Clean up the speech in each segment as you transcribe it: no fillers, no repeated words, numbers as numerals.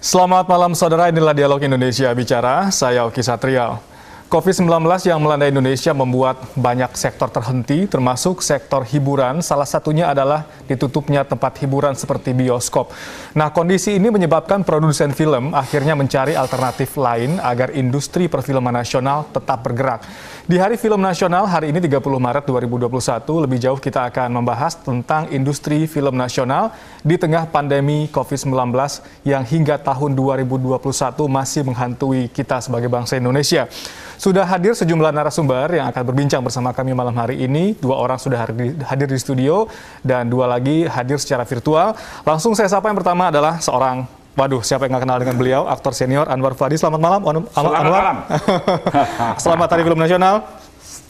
Selamat malam saudara, inilah Dialog Indonesia Bicara, saya Oki Satrial. COVID-19 yang melanda Indonesia membuat banyak sektor terhenti, termasuk sektor hiburan. Salah satunya adalah ditutupnya tempat hiburan seperti bioskop. Nah, kondisi ini menyebabkan produsen film akhirnya mencari alternatif lain agar industri perfilman nasional tetap bergerak. Di Hari Film Nasional hari ini 30 Maret 2021, lebih jauh kita akan membahas tentang industri film nasional di tengah pandemi COVID-19 yang hingga tahun 2021 masih menghantui kita sebagai bangsa Indonesia. Sudah hadir sejumlah narasumber yang akan berbincang bersama kami malam hari ini. 2 orang sudah hadir di studio dan 2 lagi hadir secara virtual. Langsung saya sapa, yang pertama adalah seorang, waduh, siapa yang nggak kenal dengan beliau, aktor senior Anwar Fuadi. Selamat malam, Selamat Anwar. Malam. Selamat Hari Film Nasional.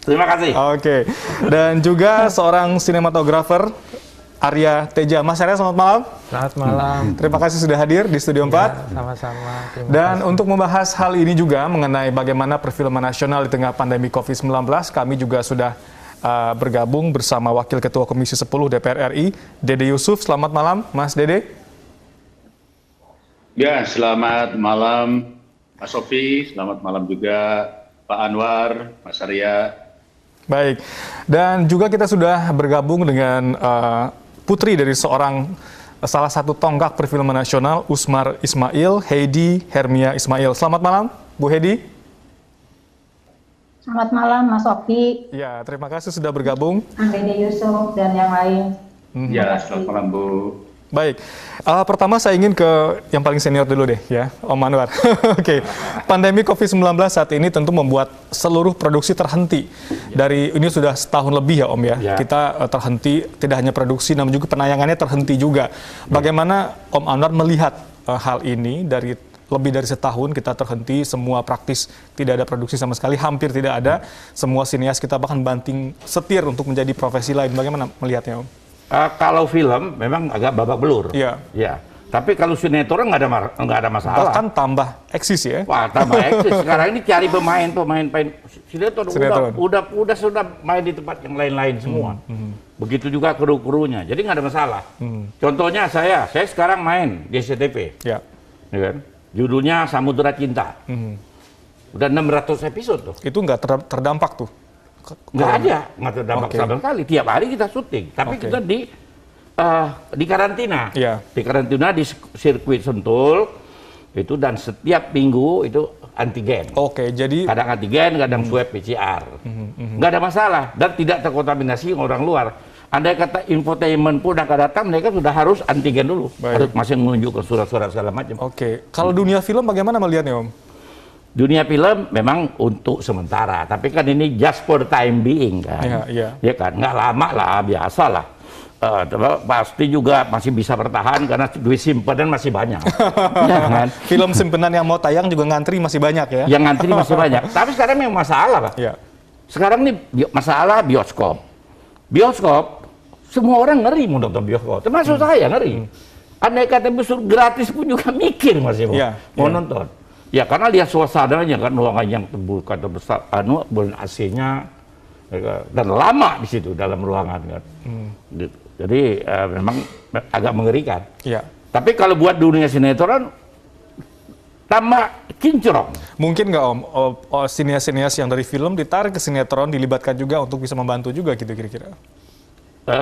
Terima kasih. Oke. Dan juga seorang sinematografer, Arya Teja. Mas Arya, selamat malam. Selamat malam. Terima kasih sudah hadir di Studio 4. Ya, sama-sama. Dan untuk membahas hal ini juga mengenai bagaimana perfilman nasional di tengah pandemi COVID-19, kami juga sudah bergabung bersama Wakil Ketua Komisi 10 DPR RI, Dede Yusuf. Selamat malam, Mas Dede. Ya, selamat malam Mas Sofi, selamat malam juga Pak Anwar, Mas Arya. Baik, dan juga kita sudah bergabung dengan putri dari salah satu tonggak perfilman nasional, Usmar Ismail, Heidi Hermia Ismail. Selamat malam, Bu Heidi. Selamat malam, Mas Oki. Ya, terima kasih sudah bergabung. Dede Yusuf dan yang lain. Ya, selamat malam Bu. Baik, pertama saya ingin ke yang paling senior dulu deh ya, Om Anwar. Oke, pandemi COVID-19 saat ini tentu membuat seluruh produksi terhenti. Dari ini sudah setahun lebih ya Om ya, kita terhenti, tidak hanya produksi namun juga penayangannya terhenti juga. Bagaimana Om Anwar melihat hal ini dari lebih dari setahun kita terhenti, semua praktis tidak ada produksi sama sekali, hampir tidak ada, semua sinias kita bahkan banting setir untuk menjadi profesi lain. Bagaimana melihatnya Om? Kalau film memang agak babak belur. Iya. Ya. Tapi kalau sinetron nggak ada masalah. Bahkan tambah eksis ya. Wah, tambah eksis. Sekarang ini cari pemain sinetron sudah main di tempat yang lain-lain semua. Begitu juga kru-krunya. Jadi nggak ada masalah. Contohnya saya sekarang main di SCTV. Ya. Ya kan? Judulnya Samudra Cinta. Udah 600 episode tuh. Itu nggak terdampak tuh? Nggak terdampak sama sekali. Tiap hari kita syuting, tapi kita di karantina. Yeah. Di karantina di sirkuit Sentul itu, dan setiap minggu itu antigen. Jadi kadang antigen, kadang swab PCR. Nggak ada masalah dan tidak terkontaminasi orang luar. Andai kata infotainment pun akan datang, mereka sudah harus antigen dulu. Harus masih menunjukkan surat-surat segala macam. Kalau dunia film bagaimana melihatnya Om? Dunia film memang untuk sementara, tapi kan ini just for the time being kan, ya kan, nggak lama lah, biasa lah. Pasti juga masih bisa bertahan karena duit simpanan masih banyak. Ya kan? Film simpenan yang mau tayang juga ngantri masih banyak ya? Yang ngantri masih banyak. Tapi sekarang yang masalah, Pak. Sekarang nih masalah bioskop. Bioskop, semua orang ngeri mau nonton bioskop, termasuk saya ngeri. Andai kata besar gratis pun juga mikir masih mau nonton. Ya karena lihat suasananya kan, ruangan yang terbuka terbesar, bulan AC-nya, dan lama di situ dalam ruangan kan. Jadi memang agak mengerikan. Tapi kalau buat dunia sinetron tambah kinclong. Mungkin nggak Om, sinias-sinias yang dari film ditarik ke sinetron, dilibatkan juga untuk bisa membantu juga gitu kira-kira?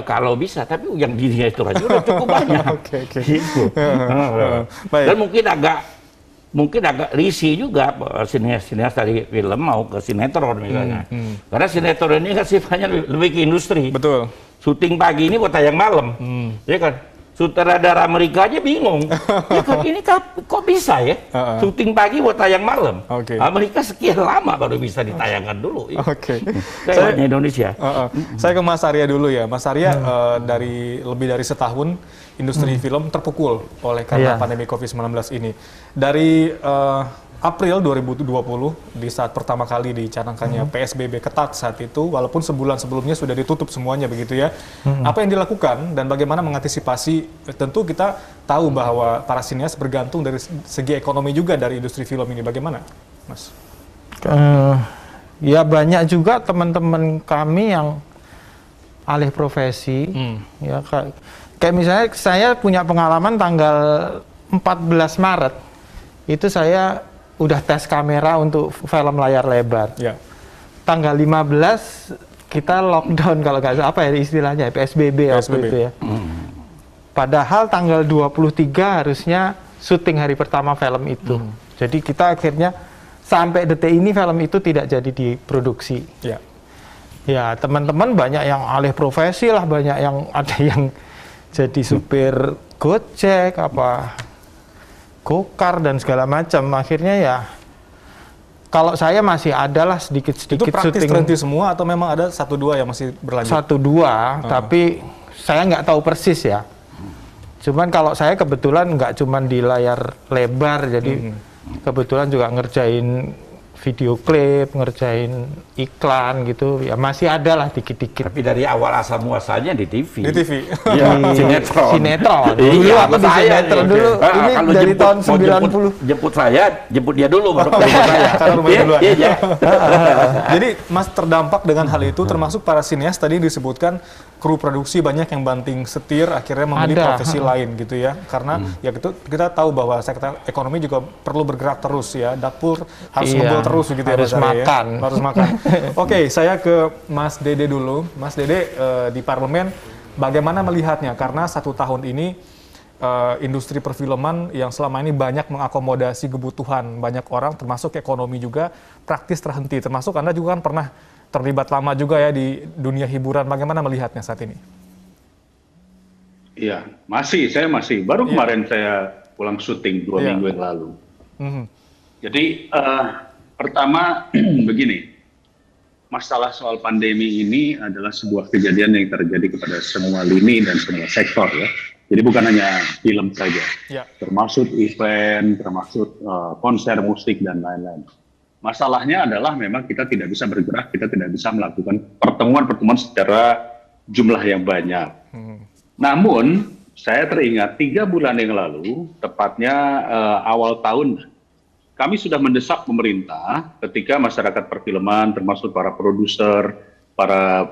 Kalau bisa, tapi yang di sinetron juga cukup banyak. Gitu. Dan mungkin agak risih juga sinias dari film mau ke sinetron misalnya. Karena sinetron ini kan sifatnya lebih ke industri. Betul. Syuting pagi ini buat tayang malam. Ya kan? Sutradara Amerika aja bingung. Ya kan, ini kok bisa ya? Syuting pagi buat tayang malam. Amerika sekian lama baru bisa ditayangkan dulu. Saya Indonesia. Saya ke Mas Arya dulu ya. Mas Arya, dari lebih dari setahun industri film terpukul karena pandemi COVID-19 ini. Dari April 2020, di saat pertama kali dicanangkannya PSBB ketat saat itu, walaupun sebulan sebelumnya sudah ditutup semuanya begitu ya. Apa yang dilakukan dan bagaimana mengantisipasi? Tentu kita tahu bahwa para sinias bergantung dari segi ekonomi juga dari industri film ini. Bagaimana, Mas? Ya banyak juga teman-teman kami yang alih profesi, ya kayak misalnya saya punya pengalaman tanggal 14 Maret itu saya udah tes kamera untuk film layar lebar. Ya. Tanggal 15 kita lockdown kalau nggak salah, apa ya istilahnya, PSBB waktu itu ya. Padahal tanggal 23 harusnya syuting hari pertama film itu. Jadi kita akhirnya sampai detik ini film itu tidak jadi diproduksi. Ya. Ya, teman-teman banyak yang alih profesi lah, banyak yang ada yang jadi supir Gojek, Gokar dan segala macam. Akhirnya ya, kalau saya masih ada lah sedikit-sedikit Itu praktis syuting. terhenti semua atau memang ada 1-2 yang masih berlanjut? 1-2, tapi saya nggak tahu persis ya. Cuman kalau saya kebetulan nggak cuman di layar lebar, jadi kebetulan juga ngerjain video klip, ngerjain iklan gitu, ya masih ada lah dikit-dikit. Tapi dari awal asal muasalnya di TV. Di TV. Iya, Di sinetron. Sinetron. Dulu Iya, aku di saya sinetron nih. dulu. Ini Kalau dari tahun mau 90. Jemput saya, jemput dia dulu baru jemput saya. Karena rumahnya duluan. Iya. Jadi Mas terdampak dengan hal itu, termasuk para sinias tadi disebutkan kru produksi banyak yang banting setir, akhirnya memilih Ada. profesi lain gitu ya. Karena ya gitu, kita tahu bahwa sektor ekonomi juga perlu bergerak terus ya. Dapur harus Iya, ngebul terus gitu ya. harus Mas Arya, makan. Ya. Harus makan. Oke, saya ke Mas Dede dulu. Mas Dede, di parlemen bagaimana melihatnya? Karena 1 tahun ini industri perfilman yang selama ini banyak mengakomodasi kebutuhan banyak orang, termasuk ekonomi juga, praktis terhenti. Termasuk Anda juga kan pernah terlibat lama juga ya di dunia hiburan. Bagaimana melihatnya saat ini? Iya, saya masih. Baru kemarin saya pulang syuting 2 minggu yang lalu. Jadi pertama begini, masalah soal pandemi ini adalah sebuah kejadian yang terjadi kepada semua lini dan semua sektor ya. Jadi bukan hanya film saja, termasuk event, termasuk konser musik dan lain-lain. Masalahnya adalah memang kita tidak bisa bergerak, kita tidak bisa melakukan pertemuan-pertemuan secara jumlah yang banyak. Namun saya teringat 3 bulan yang lalu, tepatnya awal tahun, kami sudah mendesak pemerintah ketika masyarakat perfilman, termasuk para produser, para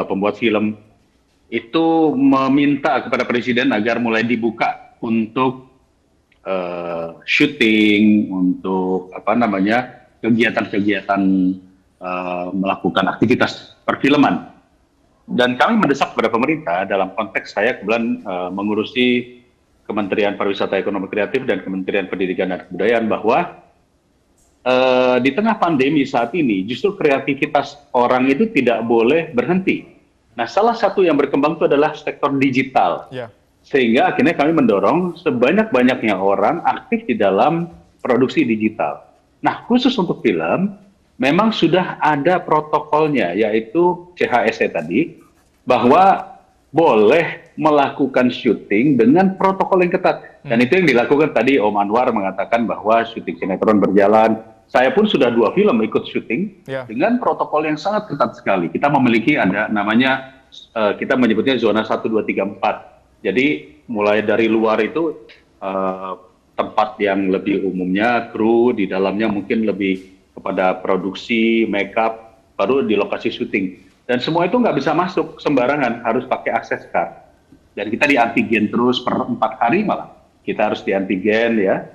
pembuat film, itu meminta kepada Presiden agar mulai dibuka untuk syuting, untuk kegiatan-kegiatan melakukan aktivitas perfilman. Dan kami mendesak kepada pemerintah dalam konteks saya kebetulan mengurusi Kementerian Pariwisata Ekonomi Kreatif dan Kementerian Pendidikan dan Kebudayaan bahwa di tengah pandemi saat ini justru kreativitas orang itu tidak boleh berhenti. Nah, salah satu yang berkembang itu adalah sektor digital. Sehingga akhirnya kami mendorong sebanyak-banyaknya orang aktif di dalam produksi digital. Nah, khusus untuk film, memang sudah ada protokolnya, yaitu CHSE tadi, bahwa boleh melakukan syuting dengan protokol yang ketat. Dan itu yang dilakukan tadi Om Anwar mengatakan bahwa syuting sinetron berjalan. Saya pun sudah 2 film ikut syuting dengan protokol yang sangat ketat sekali. Kita memiliki ada namanya, kita menyebutnya zona 1, 2, 3, 4. Jadi mulai dari luar itu tempat yang lebih umumnya, kru di dalamnya mungkin lebih kepada produksi, make up, baru di lokasi syuting. Dan semua itu nggak bisa masuk sembarangan, harus pakai akses card. Dan kita di antigen terus per 4 hari malah. Kita harus di antigen ya,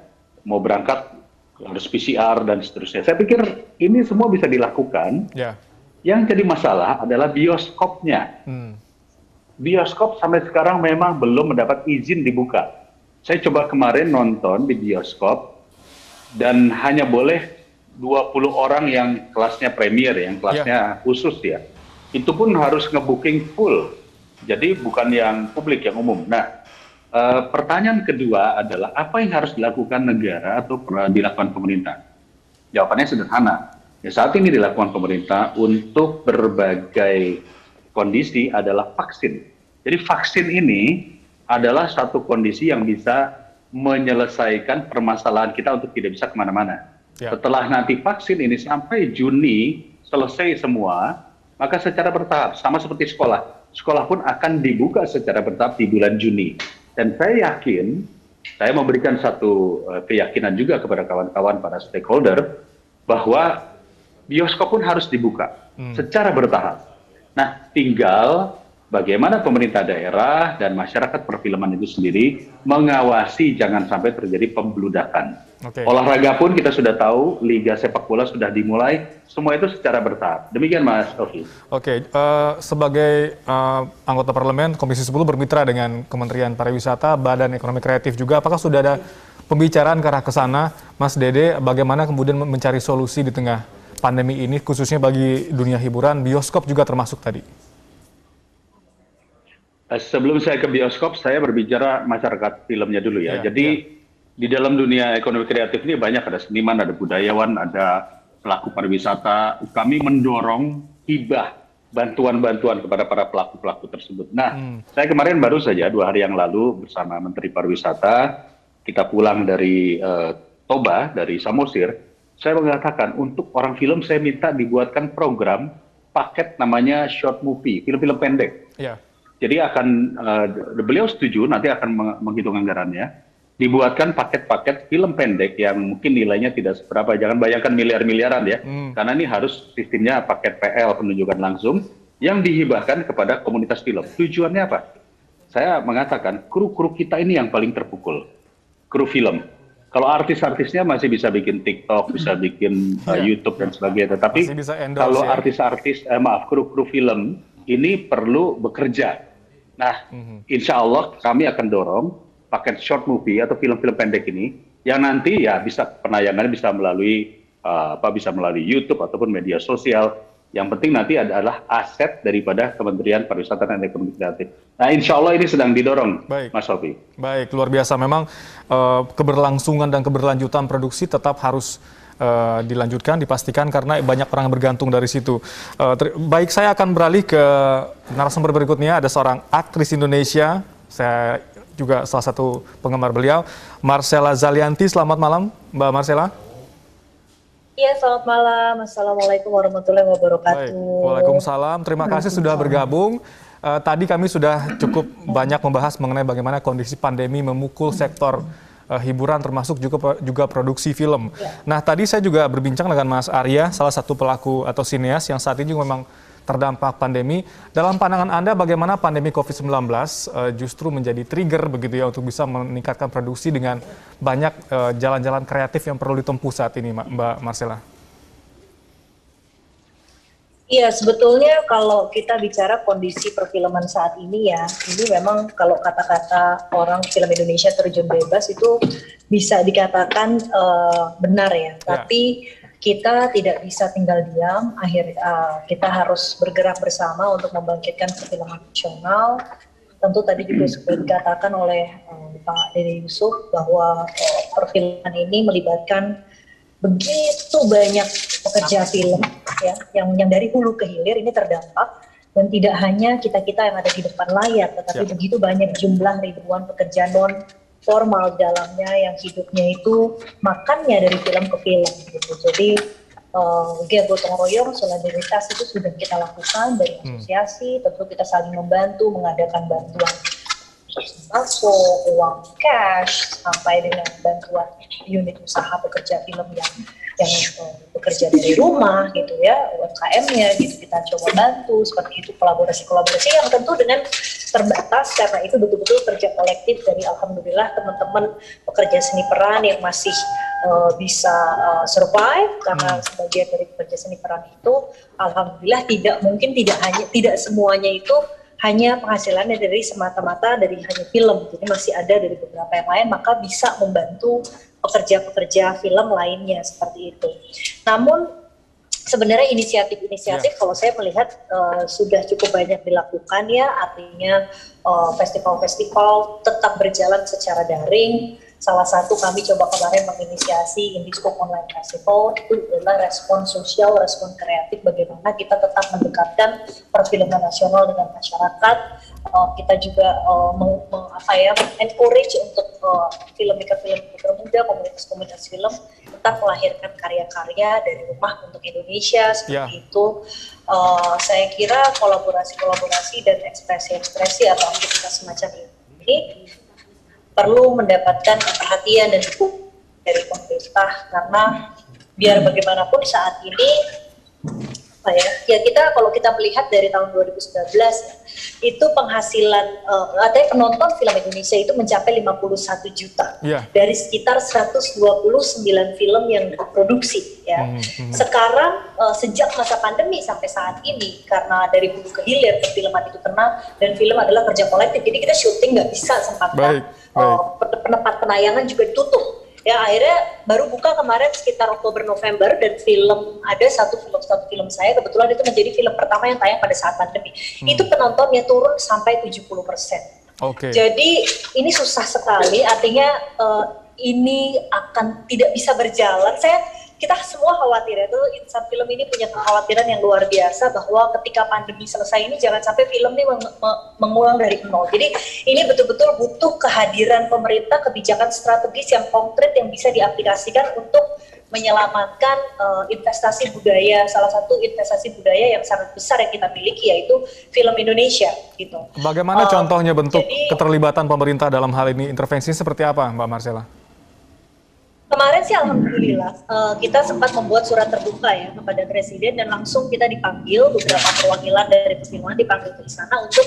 mau berangkat harus PCR dan seterusnya. Saya pikir ini semua bisa dilakukan. Yang jadi masalah adalah bioskopnya. Bioskop sampai sekarang memang belum mendapat izin dibuka. Saya coba kemarin nonton di bioskop dan hanya boleh 20 orang yang kelasnya premier, yang kelasnya khusus ya. Itu pun harus nge-booking full. Jadi bukan yang publik, yang umum. Nah, pertanyaan kedua adalah apa yang harus dilakukan negara atau dilakukan pemerintah? Jawabannya sederhana. Ya, saat ini dilakukan pemerintah untuk berbagai kondisi adalah vaksin. Jadi vaksin ini adalah satu kondisi yang bisa menyelesaikan permasalahan kita untuk tidak bisa kemana-mana. Setelah nanti vaksin ini sampai Juni selesai semua, maka secara bertahap, sama seperti sekolah. Sekolah pun akan dibuka secara bertahap di bulan Juni. Dan saya yakin, saya memberikan satu keyakinan juga kepada kawan-kawan para stakeholder, bahwa bioskop pun harus dibuka secara bertahap. Nah, tinggal bagaimana pemerintah daerah dan masyarakat perfilman itu sendiri mengawasi jangan sampai terjadi pembludakan. Olahraga pun kita sudah tahu, liga sepak bola sudah dimulai, semua itu secara bertahap. Demikian Mas Ovi. Sebagai anggota parlemen, Komisi 10 bermitra dengan Kementerian Pariwisata, Badan Ekonomi Kreatif juga, apakah sudah ada pembicaraan ke arah ke sana, Mas Dede, bagaimana kemudian mencari solusi di tengah pandemi ini, khususnya bagi dunia hiburan, bioskop juga termasuk tadi? Sebelum saya ke bioskop, saya berbicara masyarakat filmnya dulu ya. Jadi di dalam dunia ekonomi kreatif ini banyak, ada seniman, ada budayawan, ada pelaku pariwisata. Kami mendorong hibah, bantuan-bantuan kepada para pelaku-pelaku tersebut. Nah, saya kemarin baru saja 2 hari yang lalu bersama Menteri Pariwisata, kita pulang dari Toba, dari Samosir, saya mengatakan untuk orang film saya minta dibuatkan program paket namanya short movie, film-film pendek. Jadi beliau setuju, nanti akan menghitung anggarannya, dibuatkan paket-paket film pendek yang mungkin nilainya tidak seberapa, jangan bayangkan miliar-miliaran ya, karena ini harus sistemnya paket PL, penunjukan langsung, yang dihibahkan kepada komunitas film. Tujuannya apa? Saya mengatakan, kru-kru kita ini yang paling terpukul, kru film. Kalau artis-artisnya masih bisa bikin TikTok, bisa bikin YouTube dan sebagainya, tetapi kalau artis-artis, kru-kru film ini perlu bekerja. Nah, insya Allah kami akan dorong paket short movie atau film-film pendek ini yang nanti ya bisa penayangannya bisa melalui YouTube ataupun media sosial. Yang penting nanti adalah aset daripada Kementerian Pariwisata dan Ekonomi Kreatif. Nah, insya Allah ini sedang didorong, Mas Sofi. Baik, luar biasa. Memang keberlangsungan dan keberlanjutan produksi tetap harus dilanjutkan, dipastikan karena banyak orang yang bergantung dari situ. Baik, saya akan beralih ke narasumber berikutnya. Ada seorang aktris Indonesia, saya juga salah satu penggemar beliau, Marcella Zalianty. Selamat malam, Mbak Marcella. Iya, selamat malam. Assalamualaikum warahmatullahi wabarakatuh. Baik. Waalaikumsalam. Terima kasih sudah bergabung. Tadi kami sudah cukup banyak membahas mengenai bagaimana kondisi pandemi memukul sektor hiburan termasuk juga produksi film. Nah, tadi saya juga berbincang dengan Mas Arya, salah satu pelaku atau sineas yang saat ini juga memang terdampak pandemi. Dalam pandangan Anda, bagaimana pandemi COVID-19 justru menjadi trigger begitu ya untuk bisa meningkatkan produksi dengan banyak jalan-jalan kreatif yang perlu ditempuh saat ini, Mbak Marcella? Iya, sebetulnya kalau kita bicara kondisi perfilman saat ini ya, ini memang kalau kata-kata orang film Indonesia terjun bebas itu bisa dikatakan benar ya. Tapi kita tidak bisa tinggal diam, kita harus bergerak bersama untuk membangkitkan perfilman nasional. Tentu tadi juga sudah dikatakan oleh Pak Dede Yusuf bahwa perfilman ini melibatkan begitu banyak pekerja film ya, yang dari hulu ke hilir ini terdampak, dan tidak hanya kita-kita yang ada di depan layar, tetapi begitu banyak jumlah ribuan pekerja non formal di dalamnya yang hidupnya itu makannya dari film ke film gitu. Jadi gotong royong, solidaritas itu sudah kita lakukan dari asosiasi. Tentu kita saling membantu mengadakan bantuan sembako, uang cash, sampai dengan bantuan unit usaha pekerja film yang bekerja dari rumah gitu ya, UMKM-nya gitu, kita coba bantu seperti itu, kolaborasi yang tentu dengan terbatas, karena itu betul-betul kerja kolektif dari alhamdulillah teman-teman pekerja seni peran yang masih bisa survive, karena sebagian dari pekerja seni peran itu alhamdulillah tidak semuanya itu hanya penghasilannya dari semata-mata dari hanya film, jadi masih ada dari beberapa yang lain, maka bisa membantu pekerja-pekerja film lainnya seperti itu. Namun sebenarnya inisiatif-inisiatif kalau saya melihat sudah cukup banyak dilakukan ya, artinya festival-festival tetap berjalan secara daring. Salah satu kami coba kemarin menginisiasi Indiscope Online Festival, itu adalah respon sosial, respon kreatif, bagaimana kita tetap mendekatkan perfilman nasional dengan masyarakat. Kita juga encourage untuk filmmaker muda, komunitas-komunitas film tetap melahirkan karya-karya dari rumah untuk Indonesia seperti itu. Saya kira kolaborasi-kolaborasi dan ekspresi-ekspresi atau aktivitas semacam ini perlu mendapatkan perhatian dan dukungan dari pemerintah, karena biar bagaimanapun saat ini ya kita kalau kita melihat dari tahun 2019 ya, itu penghasilan artinya penonton film Indonesia itu mencapai 51 juta dari sekitar 129 film yang diproduksi ya. Sekarang sejak masa pandemi sampai saat ini karena dari hulu ke hilir perfilman itu kena dan film adalah kerja kolektif, jadi kita syuting nggak bisa sempatkan, tempat penayangan juga ditutup. Ya akhirnya baru buka kemarin sekitar Oktober November dan ada satu film saya kebetulan itu menjadi film pertama yang tayang pada saat pandemi. Itu penontonnya turun sampai 70%. Jadi ini susah sekali, artinya ini akan tidak bisa berjalan. Kita semua khawatir itu insan film ini punya kekhawatiran yang luar biasa bahwa ketika pandemi selesai ini jangan sampai film ini mengulang dari nol. Jadi ini betul-betul butuh kehadiran pemerintah, kebijakan strategis yang konkret yang bisa diaplikasikan untuk menyelamatkan investasi budaya. Salah satu investasi budaya yang sangat besar yang kita miliki yaitu film Indonesia gitu. Bagaimana contohnya bentuk keterlibatan pemerintah dalam hal ini, intervensi seperti apa Mbak Marcella? Kemarin sih alhamdulillah kita sempat membuat surat terbuka ya kepada Presiden dan langsung kita dipanggil, beberapa perwakilan dari perfilman dipanggil ke sana untuk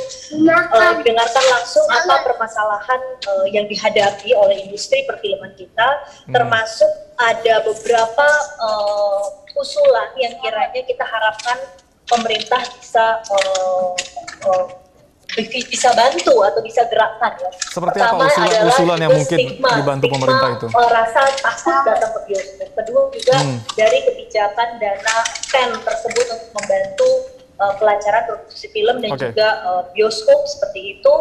didengarkan langsung apa permasalahan yang dihadapi oleh industri perfilman kita, termasuk ada beberapa usulan yang kiranya kita harapkan pemerintah bisa bantu atau bisa gerakkan ya. Seperti apa usulan yang mungkin dibantu pemerintah itu? Rasa takut datang ke bioskop. Kedua juga dari kebijakan dana PEN tersebut untuk membantu kelancaran produksi film dan juga bioskop seperti itu,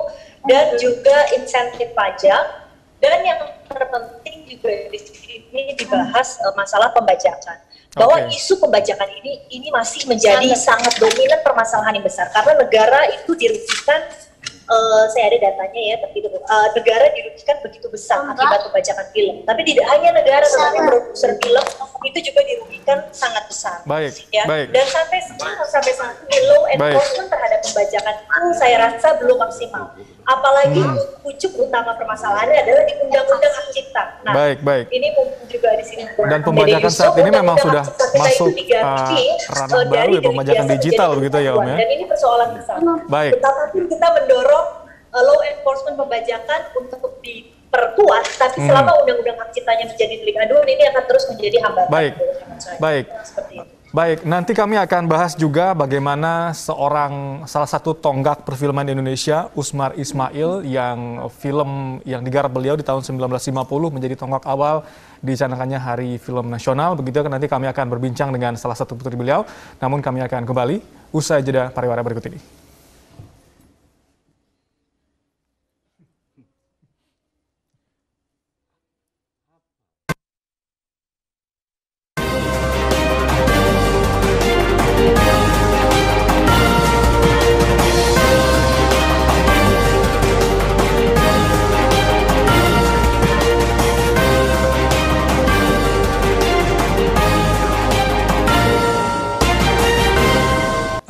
dan juga insentif pajak, dan yang terpenting juga di sini dibahas masalah pembajakan. Bahwa isu pembajakan ini masih menjadi sangat dominan permasalahan yang besar karena negara itu dirugikan, saya ada datanya ya, tapi negara dirugikan begitu besar akibat pembajakan film. Tapi tidak hanya negara, tetapi produser film itu juga dirugikan sangat besar. Dan sampai saat ini law enforcement terhadap pembajakan itu saya rasa belum maksimal. Apalagi pucuk utama permasalahannya adalah di Undang-Undang Hak Cipta. Nah, ini juga di sini. Dan pembajakan saat ini memang sudah masuk ranah baru ya, pembajakan digital begitu ya Om ya. Dan ini persoalan besar. Tetapi kita mendorong law enforcement pembajakan untuk diperkuat, tapi selama Undang-Undang Hak Ciptanya menjadi delik aduan, ini akan terus menjadi hambatan. Baik, nanti kami akan bahas juga bagaimana salah satu tonggak perfilman Indonesia, Usmar Ismail, yang film yang digarap beliau di tahun 1950 menjadi tonggak awal dicanangkannya Hari Film Nasional. Begitu nanti kami akan berbincang dengan salah satu putri beliau. Namun kami akan kembali usai jeda pariwara berikut ini.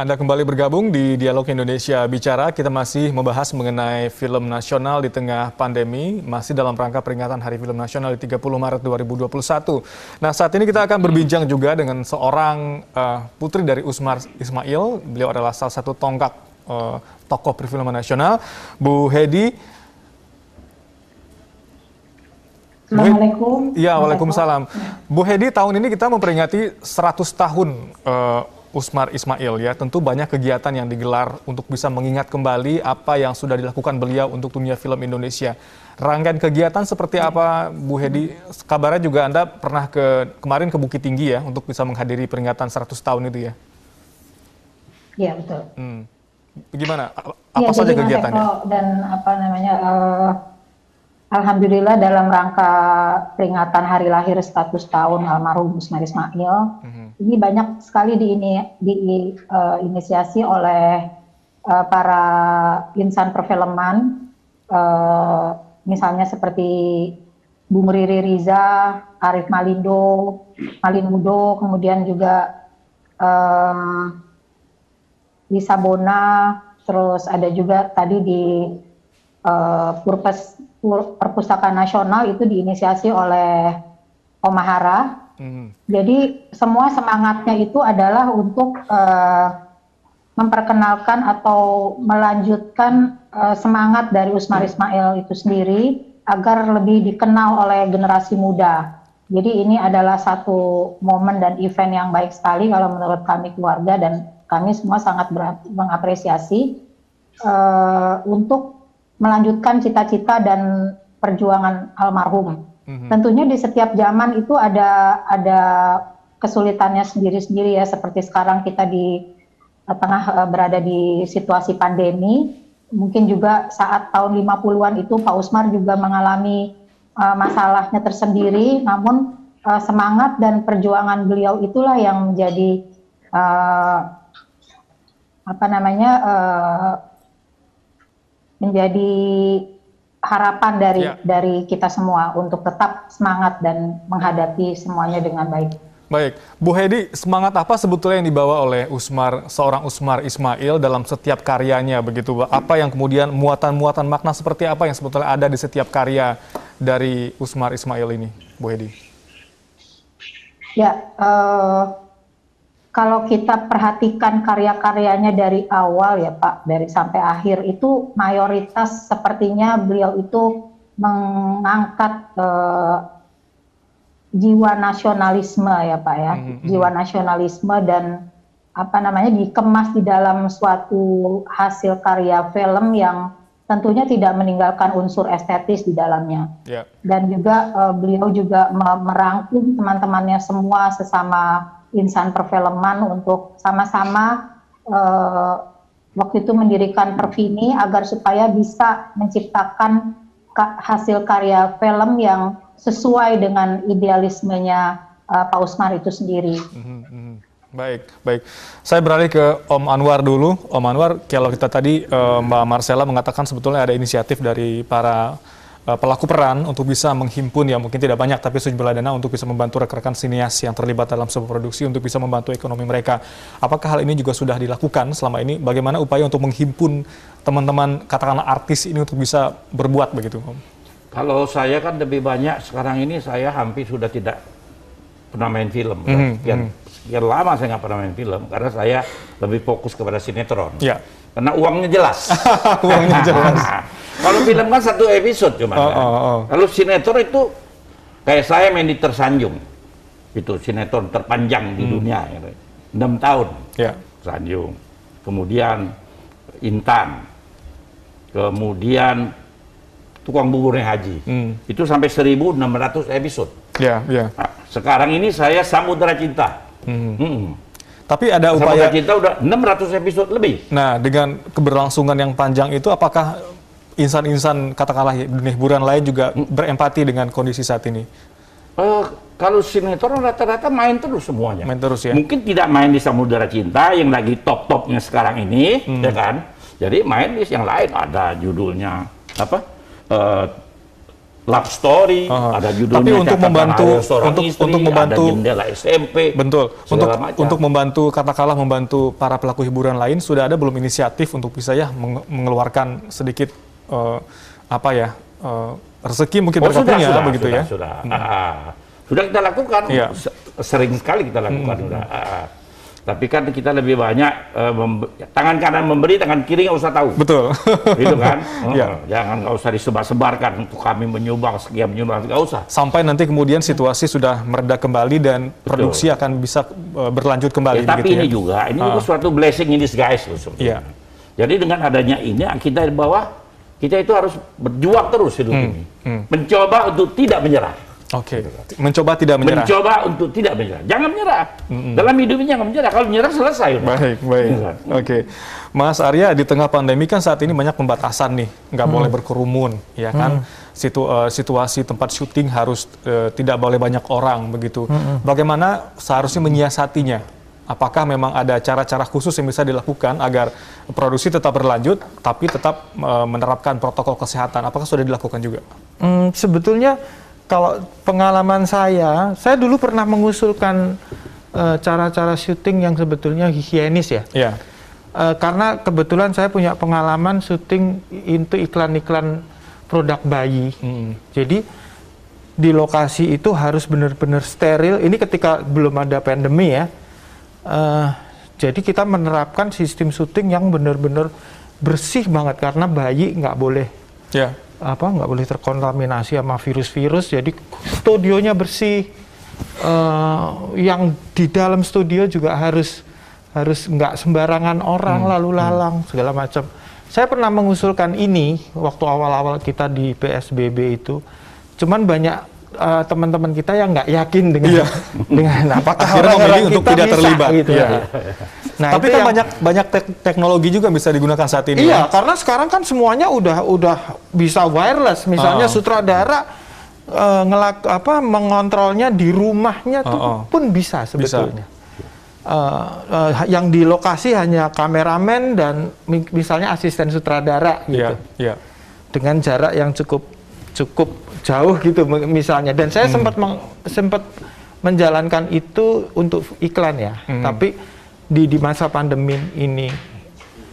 Anda kembali bergabung di Dialog Indonesia Bicara. Kita masih membahas mengenai film nasional di tengah pandemi, masih dalam rangka peringatan Hari Film Nasional di 30 Maret 2021. Nah, saat ini kita akan berbincang juga dengan seorang putri dari Usmar Ismail. Beliau adalah salah satu tonggak tokoh perfilman nasional, Bu Hedi. Assalamualaikum. Ya, waalaikumsalam. Bu Hedi, tahun ini kita memperingati 100 tahun Usmar Ismail ya. Tentu banyak kegiatan yang digelar untuk bisa mengingat kembali apa yang sudah dilakukan beliau untuk dunia film Indonesia. Rangkaian kegiatan seperti apa, Bu Hedi? Kabarnya juga Anda pernah kemarin ke Bukit Tinggi ya untuk bisa menghadiri peringatan 100 tahun itu ya? Iya, betul. Gimana? Apa saja kegiatannya? Dan apa namanya? Alhamdulillah dalam rangka peringatan hari lahir 100 tahun almarhum Usmar Ismail, ini banyak sekali diinisiasi oleh para insan perfilman, misalnya seperti Bung Riri Riza, Arif Malindo, kemudian juga Lisa Bona, terus ada juga tadi di Perpustakaan Nasional itu diinisiasi oleh Om Mahara, Jadi semua semangatnya itu adalah untuk memperkenalkan atau melanjutkan semangat dari Usmar Ismail itu sendiri agar lebih dikenal oleh generasi muda. Jadi ini adalah satu momen dan event yang baik sekali kalau menurut kami keluarga, dan kami semua sangat mengapresiasi untuk melanjutkan cita-cita dan perjuangan almarhum. Tentunya di setiap zaman itu ada kesulitannya sendiri-sendiri ya, seperti sekarang kita di tengah berada di situasi pandemi. Mungkin juga saat tahun 50-an itu Pak Usmar juga mengalami masalahnya tersendiri, namun semangat dan perjuangan beliau itulah yang menjadi menjadi harapan dari kita semua untuk tetap semangat dan menghadapi semuanya dengan baik. Baik, Bu Hedi, semangat apa sebetulnya yang dibawa oleh seorang Usmar Ismail dalam setiap karyanya begitu? Apa yang kemudian muatan-muatan makna seperti apa yang sebetulnya ada di setiap karya dari Usmar Ismail ini, Bu Hedi? Ya, kalau kita perhatikan karya-karyanya dari awal ya Pak, dari sampai akhir itu mayoritas sepertinya beliau itu mengangkat jiwa nasionalisme ya Pak ya, jiwa nasionalisme dan dikemas di dalam suatu hasil karya film yang tentunya tidak meninggalkan unsur estetis di dalamnya. Dan juga beliau juga merangkum teman-temannya semua sesama insan perfilman untuk sama-sama waktu itu mendirikan Perfini agar supaya bisa menciptakan hasil karya film yang sesuai dengan idealismenya Pak Usmar itu sendiri. Baik. Saya beralih ke Om Anwar dulu. Om Anwar, kalau kita tadi Mbak Marcella mengatakan sebetulnya ada inisiatif dari para pelaku peran untuk bisa menghimpun, ya mungkin tidak banyak tapi sejumlah dana untuk bisa membantu rekan-rekan sinias yang terlibat dalam sebuah produksi untuk bisa membantu ekonomi mereka. Apakah hal ini juga sudah dilakukan selama ini? Bagaimana upaya untuk menghimpun teman-teman katakanlah artis ini untuk bisa berbuat begitu, Om? Kalau saya kan lebih banyak sekarang ini, saya hampir sudah tidak pernah main film. Sekian lama saya nggak pernah main film karena saya lebih fokus kepada sinetron. Karena uangnya jelas. Uangnya jelas. Kalau film kan satu episode cuma. Kalau sinetron itu kayak saya main di Tersanjung. Itu sinetron terpanjang di dunia. 6 tahun. Tersanjung. Kemudian Intan. Kemudian Tukang Buburnya Haji. Itu sampai 1.600 episode. Nah, sekarang ini saya Samudra Cinta. Tapi ada upaya... Samudra Cinta udah 600 episode lebih. Nah, dengan keberlangsungan yang panjang itu, apakah insan-insan katakanlah dunia hiburan lain juga berempati dengan kondisi saat ini? Kalau sinetron rata-rata main terus semuanya. Main terus ya? Mungkin tidak main di Samudra Cinta yang lagi top-topnya sekarang ini, ya kan? Jadi main di yang lain, ada judulnya apa? Love Story, ada judulnya. Tapi untuk membantu, untuk membantu, ada Jendela SMP. Betul. Untuk membantu, katakanlah membantu para pelaku hiburan lain, sudah ada belum inisiatif untuk bisa ya mengeluarkan sedikit rezeki mungkin mereka punya begitu ya? Sudah kita lakukan, sering sekali kita lakukan. Tapi kan kita lebih banyak tangan kanan memberi, tangan kiri nggak usah tahu. Betul. Itu kan. Jangan, nggak usah disebar-sebarkan untuk kami menyumbang sekian, nggak usah. Sampai nanti kemudian situasi sudah mereda kembali dan produksi akan bisa berlanjut kembali. Tapi ini juga suatu blessing in disguise loh sebetulnya. Jadi dengan adanya ini, kita di bawah, kita itu harus berjuang terus hidup ini. Mencoba untuk tidak menyerah. Mencoba tidak menyerah. Mencoba untuk tidak menyerah. Jangan menyerah. Dalam hidup ini jangan menyerah. Kalau menyerah selesai. Baik. Mas Arya, di tengah pandemi kan saat ini banyak pembatasan nih, nggak boleh berkerumun, ya kan? Situasi tempat syuting harus tidak boleh banyak orang begitu. Bagaimana seharusnya menyiasatinya? Apakah memang ada cara-cara khusus yang bisa dilakukan agar produksi tetap berlanjut, tapi tetap menerapkan protokol kesehatan? Apakah sudah dilakukan juga? Sebetulnya kalau pengalaman saya dulu pernah mengusulkan cara-cara syuting yang sebetulnya higienis ya. Karena kebetulan saya punya pengalaman syuting untuk iklan-iklan produk bayi. Jadi di lokasi itu harus benar-benar steril. Ini ketika belum ada pandemi ya. Jadi kita menerapkan sistem syuting yang benar-benar bersih banget karena bayi nggak boleh nggak boleh terkontaminasi sama virus-virus. Jadi studionya bersih. Yang di dalam studio juga harus nggak sembarangan orang lalu lalang segala macam. Saya pernah mengusulkan ini waktu awal-awal kita di PSBB itu. Cuman banyak teman-teman kita yang nggak yakin dengan apakah orang-orang untuk tidak terlibat gitu ya. Nah, tapi kan banyak teknologi juga bisa digunakan saat ini. Iya, karena sekarang kan semuanya udah bisa wireless. Misalnya sutradara mengontrolnya di rumahnya pun bisa sebetulnya. Yang di lokasi hanya kameramen dan misalnya asisten sutradara gitu. Dengan jarak yang cukup jauh gitu misalnya. Dan saya sempat menjalankan itu untuk iklan ya. Tapi di masa pandemi ini,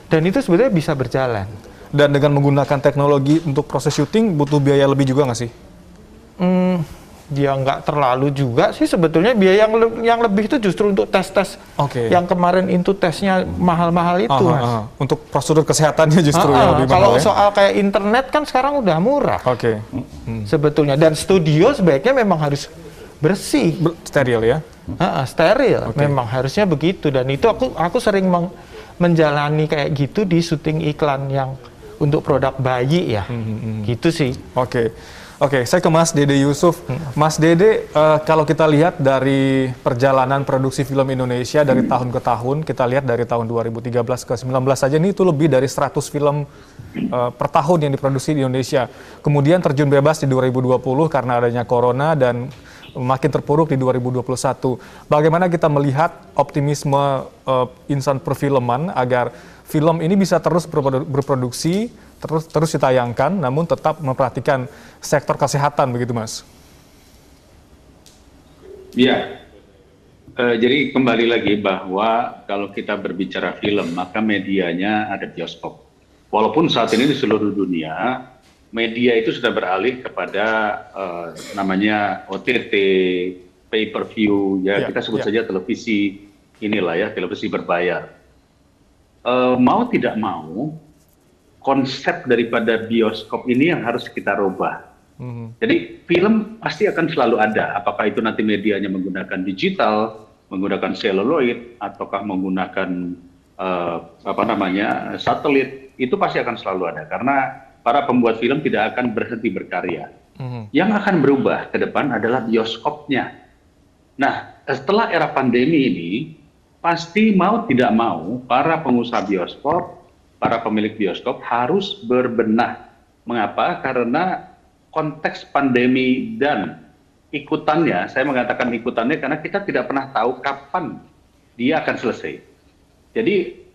dan itu sebetulnya bisa berjalan. Dan dengan menggunakan teknologi untuk proses syuting butuh biaya lebih juga nggak sih? Dia nggak terlalu juga sih sebetulnya. Biaya yang lebih itu justru untuk tes-tes yang kemarin itu tesnya mahal-mahal itu, Mas. Untuk prosedur kesehatannya justru yang lebih mahal. Kalau soal kayak internet kan sekarang udah murah. Sebetulnya. Dan studio sebaiknya memang harus bersih, steril ya. Steril, memang harusnya begitu. Dan itu aku sering menjalani kayak gitu di syuting iklan yang untuk produk bayi ya, gitu sih. Oke, saya ke Mas Dede Yusuf. Mas Dede, kalau kita lihat dari perjalanan produksi film Indonesia dari tahun ke tahun, kita lihat dari tahun 2013 ke 2019 saja ini itu lebih dari 100 film per tahun yang diproduksi di Indonesia. Kemudian terjun bebas di 2020 karena adanya corona dan makin terpuruk di 2021. Bagaimana kita melihat optimisme insan perfilman agar film ini bisa terus berproduksi, terus ditayangkan, namun tetap memperhatikan sektor kesehatan, begitu Mas? Iya, jadi kembali lagi bahwa kalau kita berbicara film, maka medianya ada bioskop. Walaupun saat ini di seluruh dunia, media itu sudah beralih kepada namanya OTT, pay-per-view, kita sebut saja televisi televisi berbayar. Mau tidak mau, konsep daripada bioskop ini yang harus kita rubah. Jadi film pasti akan selalu ada, apakah itu nanti medianya menggunakan digital, menggunakan seluloid, ataukah menggunakan satelit, itu pasti akan selalu ada karena para pembuat film tidak akan berhenti berkarya. Yang akan berubah ke depan adalah bioskopnya. Nah, setelah era pandemi ini, pasti mau tidak mau para pengusaha bioskop, para pemilik bioskop harus berbenah. Mengapa? Karena konteks pandemi dan ikutannya, saya mengatakan ikutannya karena kita tidak pernah tahu kapan dia akan selesai. Jadi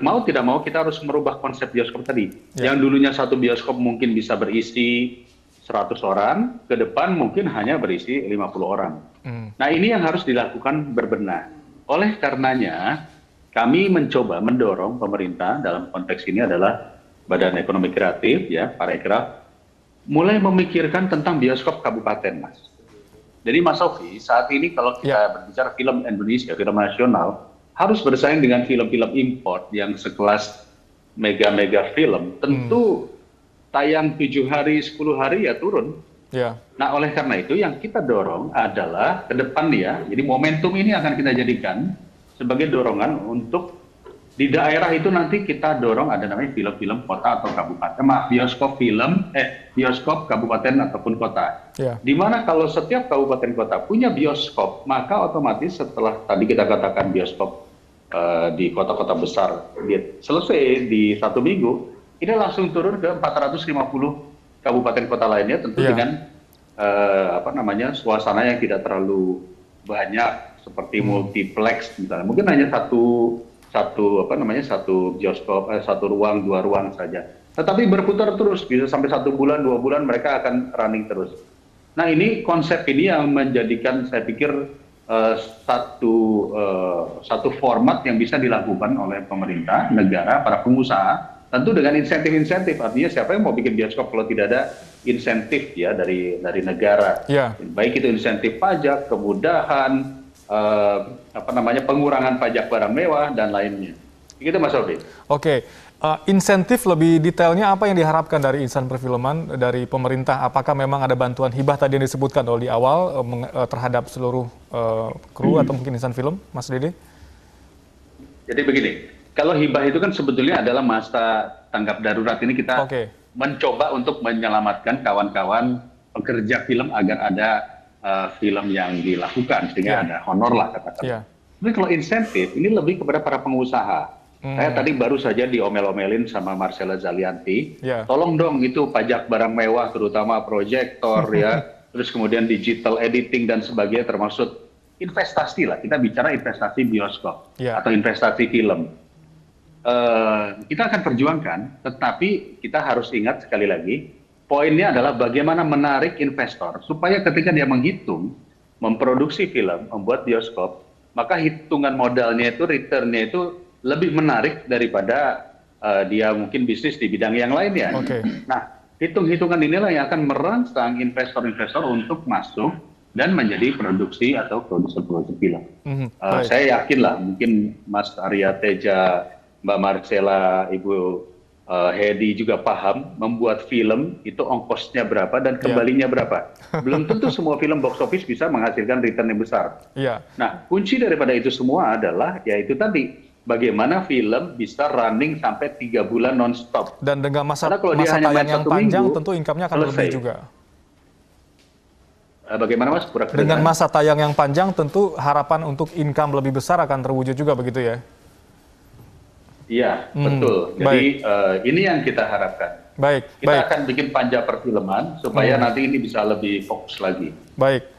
mau tidak mau kita harus merubah konsep bioskop tadi. Yang dulunya satu bioskop mungkin bisa berisi 100 orang, ke depan mungkin hanya berisi 50 orang. Nah, ini yang harus dilakukan berbenah. Oleh karenanya, kami mencoba mendorong pemerintah dalam konteks ini adalah Badan Ekonomi Kreatif, Parekraf, mulai memikirkan tentang bioskop kabupaten, Mas. Jadi Mas Sofi, saat ini kalau kita berbicara film Indonesia, film nasional, harus bersaing dengan film-film import yang sekelas mega-mega film, tentu tayang 7 hari, 10 hari ya turun. Nah, oleh karena itu yang kita dorong adalah ke depan jadi momentum ini akan kita jadikan sebagai dorongan untuk di daerah itu nanti kita dorong ada namanya film-film kota atau kabupaten, bioskop kabupaten ataupun kota. Di mana kalau setiap kabupaten kota punya bioskop, maka otomatis setelah tadi kita katakan bioskop di kota-kota besar selesai di 1 minggu, ini langsung turun ke 450 kabupaten kota lainnya, tentu dengan suasana yang tidak terlalu banyak seperti multiplex misalnya. Mungkin hanya satu bioskop, 1 ruang, 2 ruang saja. Tetapi berputar terus, bisa sampai 1 bulan, 2 bulan mereka akan running terus. Nah, ini konsep ini yang menjadikan saya pikir satu format yang bisa dilakukan oleh pemerintah, negara, para pengusaha, tentu dengan insentif-insentif. Artinya siapa yang mau bikin bioskop kalau tidak ada insentif ya dari negara, baik itu insentif pajak, kemudahan, pengurangan pajak barang mewah dan lainnya. Begitu Mas Robi. Oke, insentif lebih detailnya apa yang diharapkan dari insan perfilman dari pemerintah? Apakah memang ada bantuan hibah tadi yang disebutkan di awal terhadap seluruh kru atau mungkin insan film, Mas Dede? Jadi begini, kalau hibah itu kan sebetulnya adalah masa tanggap darurat ini kita mencoba untuk menyelamatkan kawan-kawan pekerja film agar ada film yang dilakukan sehingga ada honor lah katakan. Tapi kalau insentif ini lebih kepada para pengusaha. Saya tadi baru saja diomel-omelin sama Marcella Zalianti. Tolong dong itu pajak barang mewah terutama proyektor ya, terus kemudian digital editing dan sebagainya termasuk investasi lah. Kita bicara investasi bioskop atau investasi film. Kita akan perjuangkan, tetapi kita harus ingat sekali lagi, poinnya adalah bagaimana menarik investor supaya ketika dia menghitung, memproduksi film, membuat bioskop, maka hitungan modalnya itu, return-nya itu lebih menarik daripada dia mungkin bisnis di bidang yang lainnya. Nah, hitung-hitungan inilah yang akan merangsang investor-investor untuk masuk dan menjadi produksi atau produser-produser film. Saya yakin lah, mungkin Mas Arya Teja, Mbak Marcella, Ibu Hedi juga paham membuat film itu ongkosnya berapa dan kembalinya berapa. Belum tentu semua film box office bisa menghasilkan return yang besar. Nah, kunci daripada itu semua adalah yaitu tadi bagaimana film bisa running sampai 3 bulan non-stop. Dan dengan masa tayang yang panjang tentu income-nya akan lebih juga. Bagaimana Mas? Dengan masa tayang yang panjang tentu harapan untuk income lebih besar akan terwujud juga begitu ya? Iya, betul. Jadi ini yang kita harapkan. Kita akan bikin panja perfilman supaya nanti ini bisa lebih fokus lagi. Baik.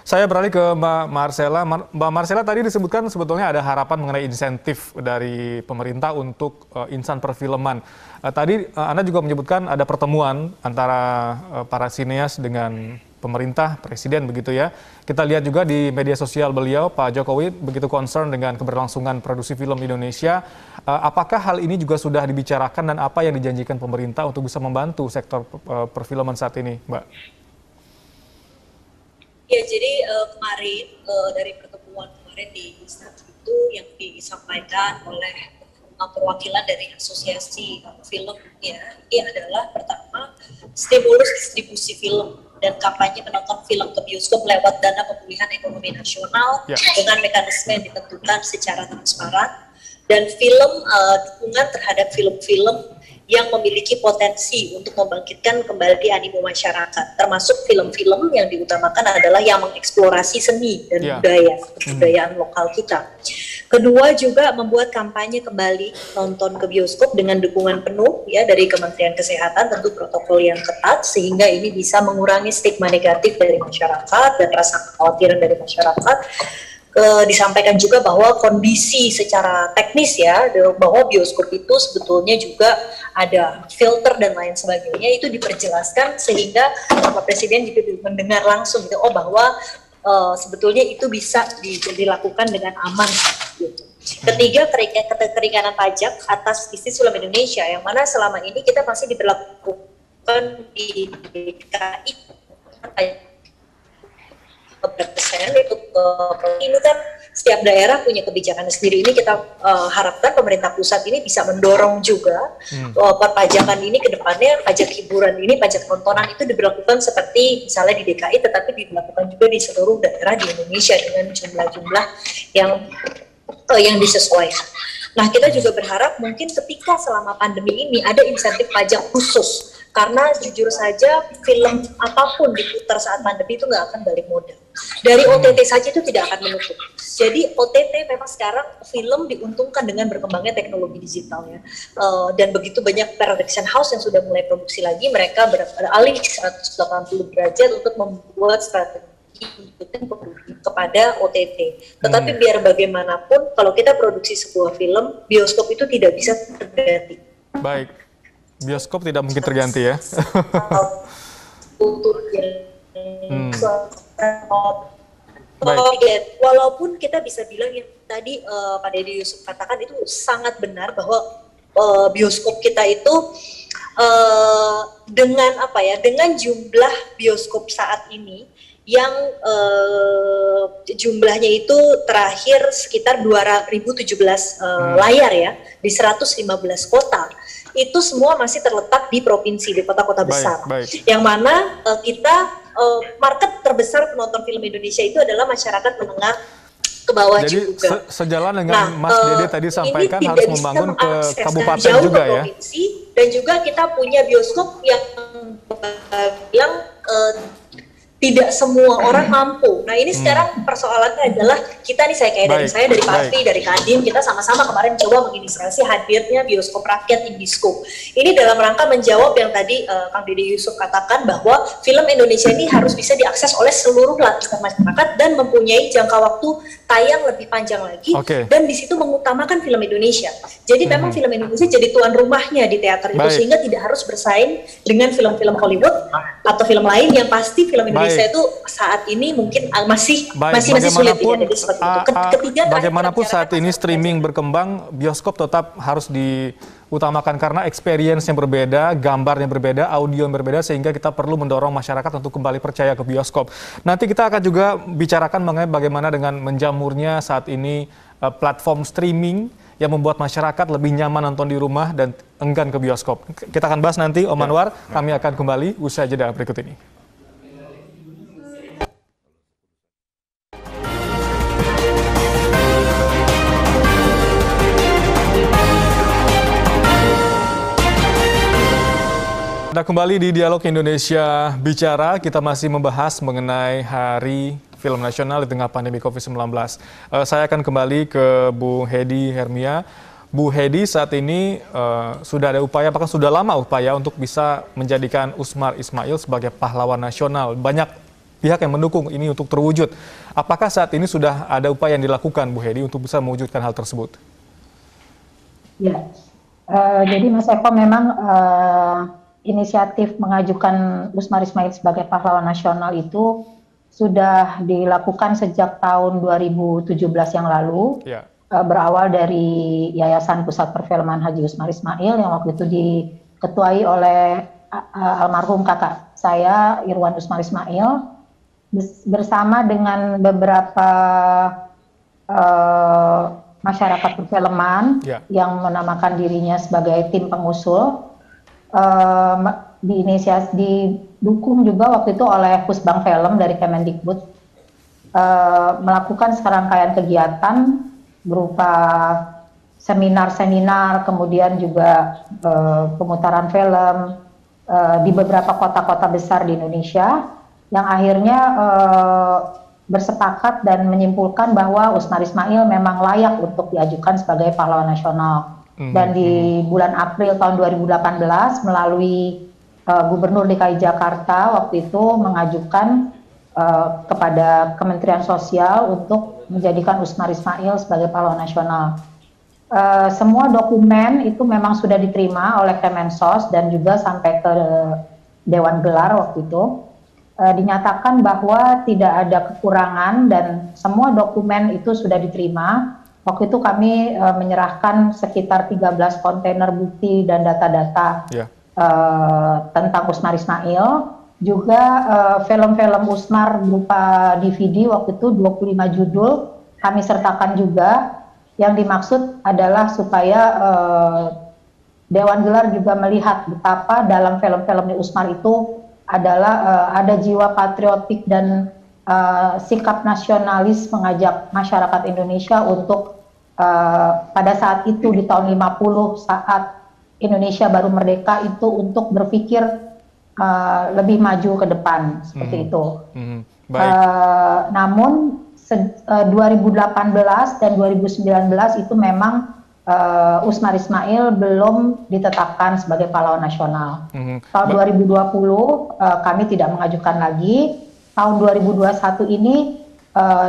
Saya beralih ke Mbak Marcella. Mbak Marcella tadi disebutkan sebetulnya ada harapan mengenai insentif dari pemerintah untuk insan perfilman. Tadi Anda juga menyebutkan ada pertemuan antara para sineas dengan pemerintah, presiden begitu ya. Kita lihat juga di media sosial beliau, Pak Jokowi begitu concern dengan keberlangsungan produksi film Indonesia. Apakah hal ini juga sudah dibicarakan dan apa yang dijanjikan pemerintah untuk bisa membantu sektor perfilman saat ini, Mbak? Ya, jadi kemarin dari pertemuan kemarin di Istana itu yang disampaikan oleh perwakilan dari asosiasi film ya, ini adalah pertama stimulus distribusi film dan kampanye penonton film ke bioskop lewat dana pemulihan ekonomi nasional dengan mekanisme yang ditentukan secara transparan, dan film dukungan terhadap film-film yang memiliki potensi untuk membangkitkan kembali animo masyarakat, termasuk film-film yang diutamakan adalah yang mengeksplorasi seni dan budaya, kebudayaan lokal kita. Kedua juga membuat kampanye kembali nonton ke bioskop dengan dukungan penuh ya dari Kementerian Kesehatan, tentu protokol yang ketat sehingga ini bisa mengurangi stigma negatif dari masyarakat dan rasa kekhawatiran dari masyarakat. Disampaikan juga bahwa kondisi secara teknis ya, bahwa bioskop itu sebetulnya juga ada filter dan lain sebagainya, itu diperjelaskan sehingga Bapak Presiden juga mendengar langsung gitu, bahwa sebetulnya itu bisa dilakukan dengan aman gitu. Ketiga, keringanan pajak atas bisnis film Indonesia yang mana selama ini kita masih diberlakukan di DKI itu ini kan setiap daerah punya kebijakan sendiri. Ini kita harapkan pemerintah pusat ini bisa mendorong juga perpajakan ini ke depannya, pajak hiburan ini, pajak tontonan itu diberlakukan seperti misalnya di DKI, tetapi diberlakukan juga di seluruh daerah di Indonesia dengan jumlah-jumlah yang disesuaikan. Nah, kita juga berharap mungkin ketika selama pandemi ini ada insentif pajak khusus, karena jujur saja film apapun diputar saat pandemi itu nggak akan balik modal. Dari OTT saja itu tidak akan menutup. Jadi OTT memang sekarang film diuntungkan dengan berkembangnya teknologi digital ya. Dan begitu banyak production house yang sudah mulai produksi lagi, mereka beralih 180 derajat untuk membuat strategi kepada OTT. Tetapi biar bagaimanapun, kalau kita produksi sebuah film, bioskop itu tidak bisa terganti. Baik, bioskop tidak mungkin terganti ya. Walaupun kita bisa bilang yang tadi Pak Deddy Yusuf katakan itu sangat benar bahwa bioskop kita itu dengan apa ya, dengan jumlah bioskop saat ini yang jumlahnya itu terakhir sekitar 2017 layar ya di 115 kota. Itu semua masih terletak di provinsi, di kota-kota besar. Yang mana market terbesar penonton film Indonesia itu adalah masyarakat menengah ke bawah jadi, juga. Sejalan dengan Mas Dede tadi sampaikan harus membangun ke kabupaten juga ya. Provinsi, dan juga kita punya bioskop yang tidak semua orang mampu. Nah ini sekarang persoalannya adalah kita nih, saya dari Parti, dari Kadin, kita sama-sama kemarin coba menginisiasi hadirnya bioskop rakyat Indiscope. Ini dalam rangka menjawab yang tadi Kang Dede Yusuf katakan bahwa film Indonesia ini harus bisa diakses oleh seluruh lapisan masyarakat dan mempunyai jangka waktu tayang lebih panjang lagi, dan di situ mengutamakan film Indonesia. Jadi memang film Indonesia jadi tuan rumahnya di teater itu, sehingga tidak harus bersaing dengan film-film Hollywood atau film lain yang pasti film Indonesia itu saat ini mungkin masih sulit ya. Jadi seperti itu. Bagaimanapun saat ini streaming berkembang, bioskop tetap harus diutamakan karena experience yang berbeda, gambar yang berbeda, audio yang berbeda, sehingga kita perlu mendorong masyarakat untuk kembali percaya ke bioskop. Nanti kita akan juga bicarakan mengenai bagaimana dengan menjamurnya saat ini platform streaming yang membuat masyarakat lebih nyaman nonton di rumah dan enggan ke bioskop. Kita akan bahas nanti, Om Anwar. Kami akan kembali usai jeda berikut ini. Nah, kembali di Dialog Indonesia Bicara, kita masih membahas mengenai Hari Film Nasional di tengah pandemi COVID-19. Saya akan kembali ke Bu Hedi Hermia. Bu Hedi, saat ini sudah ada upaya, apakah sudah lama upaya untuk bisa menjadikan Usmar Ismail sebagai pahlawan nasional? Banyak pihak yang mendukung ini untuk terwujud. Apakah saat ini sudah ada upaya yang dilakukan, Bu Hedi, untuk bisa mewujudkan hal tersebut? Ya, jadi Mas Eko memang inisiatif mengajukan Usmar Ismail sebagai pahlawan nasional itu sudah dilakukan sejak tahun 2017 yang lalu, berawal dari Yayasan Pusat Perfilman Haji Usmar Ismail yang waktu itu diketuai oleh almarhum kakak saya, Irwan Usmar Ismail, bersama dengan beberapa masyarakat perfilman yang menamakan dirinya sebagai tim pengusul. Didukung juga waktu itu oleh Pusbang Film dari Kemendikbud, melakukan serangkaian kegiatan berupa seminar-seminar, kemudian juga pemutaran film di beberapa kota-kota besar di Indonesia, yang akhirnya bersepakat dan menyimpulkan bahwa Usmar Ismail memang layak untuk diajukan sebagai pahlawan nasional. Dan di bulan April tahun 2018 melalui Gubernur DKI Jakarta waktu itu mengajukan kepada Kementerian Sosial untuk menjadikan Usmar Ismail sebagai pahlawan nasional. Semua dokumen itu memang sudah diterima oleh Kemensos dan juga sampai ke Dewan Gelar waktu itu. Dinyatakan bahwa tidak ada kekurangan dan semua dokumen itu sudah diterima. Waktu itu kami menyerahkan sekitar 13 kontainer bukti dan data-data tentang Usmar Ismail. Juga film-film Usmar berupa DVD waktu itu 25 judul kami sertakan juga. Yang dimaksud adalah supaya Dewan Gelar juga melihat betapa dalam film-film Usmar itu adalah ada jiwa patriotik dan sikap nasionalis mengajak masyarakat Indonesia untuk pada saat itu di tahun 50 saat Indonesia baru merdeka itu untuk berpikir lebih maju ke depan seperti itu. Namun 2018 dan 2019 itu memang Usmar Ismail belum ditetapkan sebagai pahlawan nasional. Tahun 2020 kami tidak mengajukan lagi. Tahun 2021 ini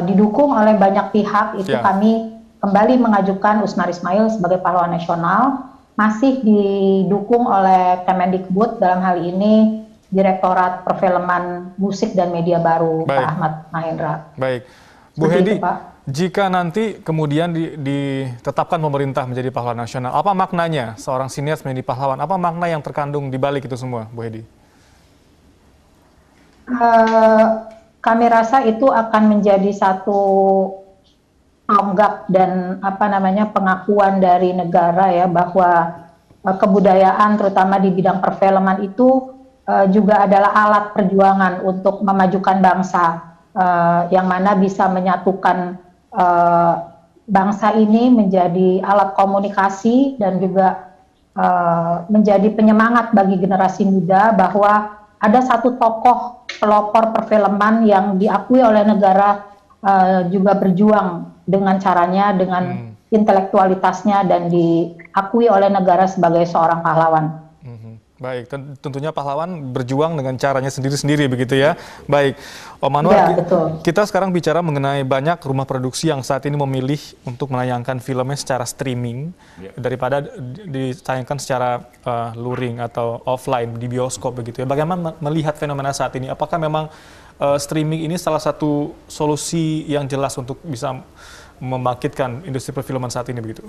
didukung oleh banyak pihak itu kami kembali mengajukan Usmar Ismail sebagai pahlawan nasional, masih didukung oleh Kemendikbud, dalam hal ini Direktorat Perfilman Musik dan Media Baru, Pak Ahmad Mahendra. Baik, Bu Hedi, Jika nanti kemudian ditetapkan pemerintah menjadi pahlawan nasional, apa maknanya seorang sinias menjadi pahlawan? Apa makna yang terkandung di balik itu semua, Bu Hedi? Kami rasa itu akan menjadi satu tonggak dan pengakuan dari negara ya, bahwa kebudayaan terutama di bidang perfilman itu juga adalah alat perjuangan untuk memajukan bangsa, yang mana bisa menyatukan bangsa ini menjadi alat komunikasi dan juga menjadi penyemangat bagi generasi muda bahwa ada satu tokoh pelopor perfilman yang diakui oleh negara, juga berjuang dengan caranya, dengan intelektualitasnya, dan diakui oleh negara sebagai seorang pahlawan. Baik, tentunya pahlawan berjuang dengan caranya sendiri-sendiri begitu ya. Baik, Om Anwar, ya, kita sekarang bicara mengenai banyak rumah produksi yang saat ini memilih untuk menayangkan filmnya secara streaming daripada ditayangkan secara luring atau offline di bioskop begitu ya. Bagaimana melihat fenomena saat ini? Apakah memang streaming ini salah satu solusi yang jelas untuk bisa membangkitkan industri perfilman saat ini begitu?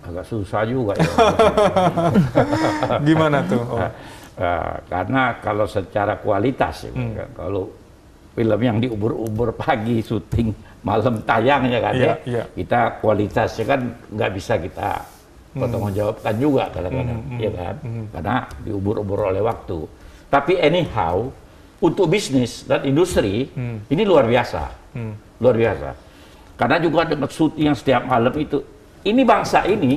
Agak susah juga ya. Gimana tuh? Karena kalau secara kualitas, kalau film yang diubur-ubur pagi syuting malam tayang ya kan kita kualitasnya kan nggak bisa kita pertanggungjawabkan juga kadang-kadang, ya kan? Karena diubur-ubur oleh waktu. Tapi anyhow, untuk bisnis dan industri ini luar biasa, luar biasa. Karena juga dengan syuting yang setiap malam itu. Ini bangsa ini,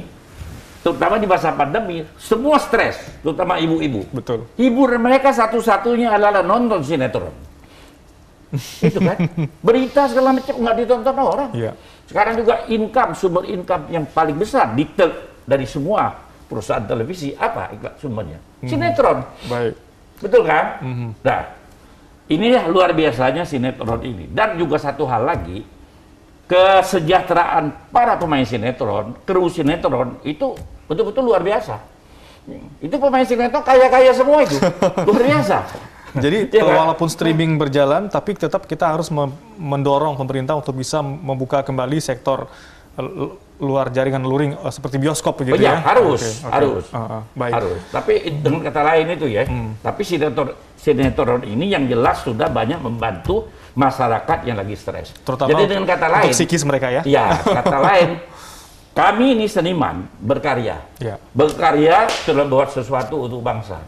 terutama di masa pandemi, semua stres, terutama ibu-ibu. Betul. Hiburan mereka satu-satunya adalah nonton sinetron. Itu kan, berita segala macam nggak ditonton orang. Yeah. Sekarang juga sumber income yang paling besar dari semua perusahaan televisi, apa sumbernya? Sinetron. Baik. Betul kan? Nah, inilah luar biasanya sinetron ini. Dan juga satu hal lagi, kesejahteraan para pemain sinetron, kru sinetron itu betul-betul luar biasa. Itu pemain sinetron kaya-kaya semua itu, luar biasa. Jadi walaupun streaming berjalan, tapi tetap kita harus mendorong pemerintah untuk bisa membuka kembali sektor luar jaringan luring seperti bioskop begitu ya? Harus. Baik. Harus. Tapi dengan kata lain itu ya, tapi sinetron ini yang jelas sudah banyak membantu masyarakat yang lagi stres. Terutama jadi dengan kata lain, untuk psikis mereka ya? Ya, kata lain, kami ini seniman berkarya. Berkarya sudah buat sesuatu untuk bangsa.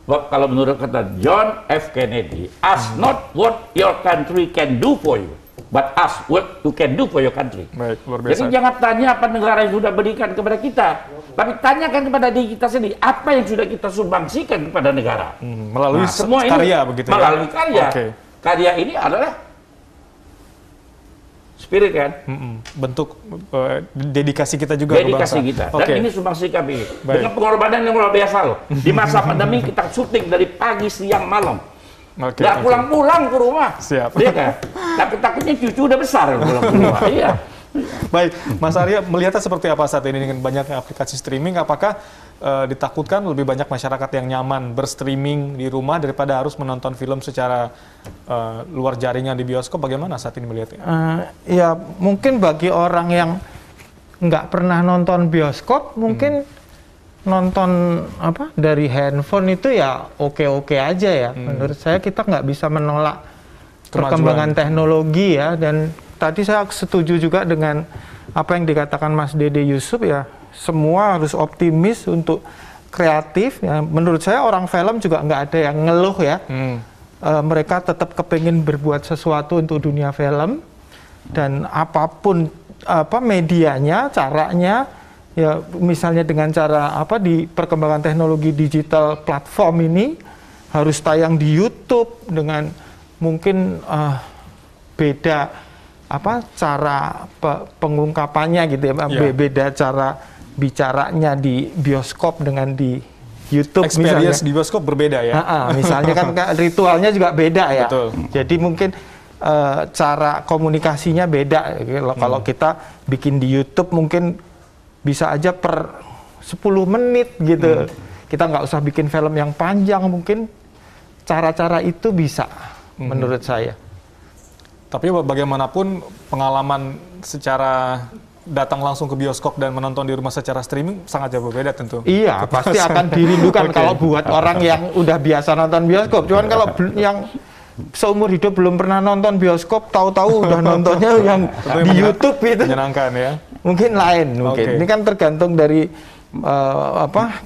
Kalau menurut kata John F. Kennedy, ask not what your country can do for you, but ask what you can do for your country. Baik, luar biasa. Jadi jangan tanya apa negara yang sudah berikan kepada kita, tapi tanyakan kepada diri kita sendiri apa yang sudah kita sumbangsikan kepada negara. Melalui semua karya ini, begitu melalui ya? karya. Karya ini adalah spirit kan? Bentuk dedikasi kita juga ke bangsa. Dedikasi kita. Dan ini sumbangsi kami. Dengan pengorbanan yang luar biasa loh. Di masa pandemi kita syuting dari pagi, siang, malam. Nggak pulang-pulang ke rumah. Siap. Iya kan? Tapi takutnya cucu udah besar pulang ke rumah. Iya. Baik, Mas Arya melihatnya seperti apa saat ini dengan banyaknya aplikasi streaming? Apakah ditakutkan lebih banyak masyarakat yang nyaman berstreaming di rumah daripada harus menonton film secara luar jaringan di bioskop? Bagaimana saat ini melihatnya? Ya mungkin bagi orang yang nggak pernah nonton bioskop, mungkin nonton dari handphone itu ya oke-oke aja ya. Menurut saya kita nggak bisa menolak perkembangan teknologi ya, dan tadi saya setuju juga dengan apa yang dikatakan Mas Dede Yusuf ya, semua harus optimis untuk kreatif ya. Menurut saya orang film juga nggak ada yang ngeluh ya. Mereka tetap kepingin berbuat sesuatu untuk dunia film, dan apapun medianya, caranya ya, misalnya dengan cara di perkembangan teknologi digital platform ini harus tayang di YouTube dengan mungkin beda cara pengungkapannya gitu ya, beda cara bicaranya di bioskop dengan di YouTube. Experience misalnya di bioskop berbeda ya. Misalnya kan ritualnya juga beda ya. Betul. Jadi mungkin cara komunikasinya beda. Kalau kita bikin di YouTube mungkin bisa aja per 10 menit gitu. Kita nggak usah bikin film yang panjang, mungkin cara-cara itu bisa menurut saya. Tapi bagaimanapun pengalaman secara datang langsung ke bioskop dan menonton di rumah secara streaming sangat jauh berbeda tentu. Iya, pasti akan dirindukan kalau buat orang yang udah biasa nonton bioskop. Cuman kalau yang seumur hidup belum pernah nonton bioskop, tahu-tahu udah nontonnya yang di YouTube itu. Menyenangkan ya. Mungkin lain, mungkin. Ini kan tergantung dari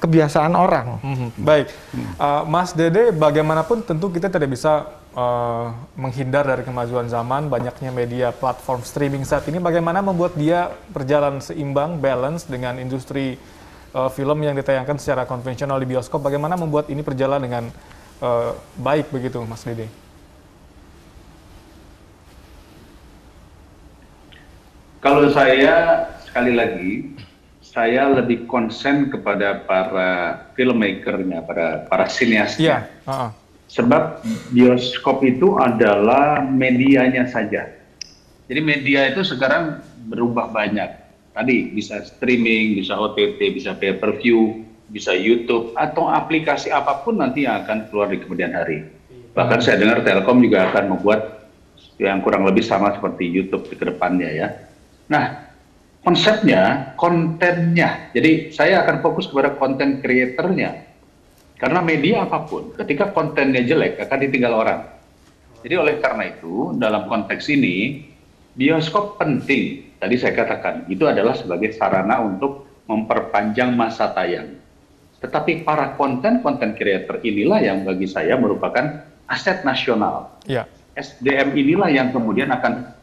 kebiasaan orang. Baik, Mas Dede, bagaimanapun tentu kita tidak bisa menghindar dari kemajuan zaman, banyaknya media platform streaming saat ini. Bagaimana membuat dia berjalan seimbang, balance dengan industri film yang ditayangkan secara konvensional di bioskop? Bagaimana membuat ini berjalan dengan baik begitu, Mas Dede? Kalau saya, sekali lagi, saya lebih konsen kepada para filmmaker-nya, para sineasnya. Sebab bioskop itu adalah medianya saja. Jadi media itu sekarang berubah banyak. Tadi bisa streaming, bisa OTT, bisa pay-per-view, bisa YouTube, atau aplikasi apapun nanti yang akan keluar di kemudian hari. Bahkan saya dengar Telkom juga akan membuat yang kurang lebih sama seperti YouTube di kedepannya ya. Nah, konsepnya, kontennya. Jadi saya akan fokus kepada konten kreatornya. Karena media apapun, ketika kontennya jelek akan ditinggal orang. Jadi oleh karena itu, dalam konteks ini, bioskop penting. Tadi saya katakan, itu adalah sebagai sarana untuk memperpanjang masa tayang. Tetapi para konten kreator inilah yang bagi saya merupakan aset nasional. Ya. SDM inilah yang kemudian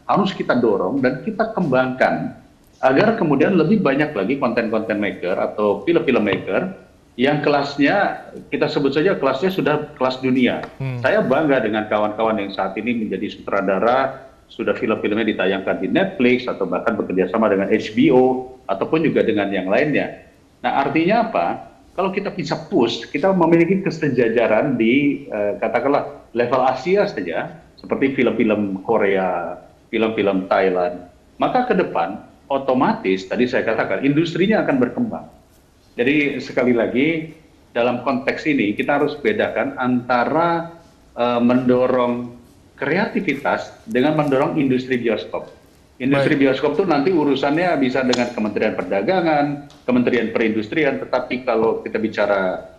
harus kita dorong dan kita kembangkan agar kemudian lebih banyak lagi konten maker atau film maker yang kelasnya, kita sebut saja kelasnya sudah kelas dunia. Saya bangga dengan kawan-kawan yang saat ini menjadi sutradara, sudah film-filmnya ditayangkan di Netflix, atau bahkan bekerja sama dengan HBO, ataupun juga dengan yang lainnya. Nah, artinya apa? Kalau kita bisa push, kita memiliki kesejajaran di, katakanlah, level Asia saja, seperti film-film Korea, film-film Thailand. Maka ke depan, otomatis, tadi saya katakan, industrinya akan berkembang. Jadi sekali lagi dalam konteks ini kita harus bedakan antara mendorong kreativitas dengan mendorong industri bioskop. Industri bioskop itu nanti urusannya bisa dengan Kementerian Perdagangan, Kementerian Perindustrian, tetapi kalau kita bicara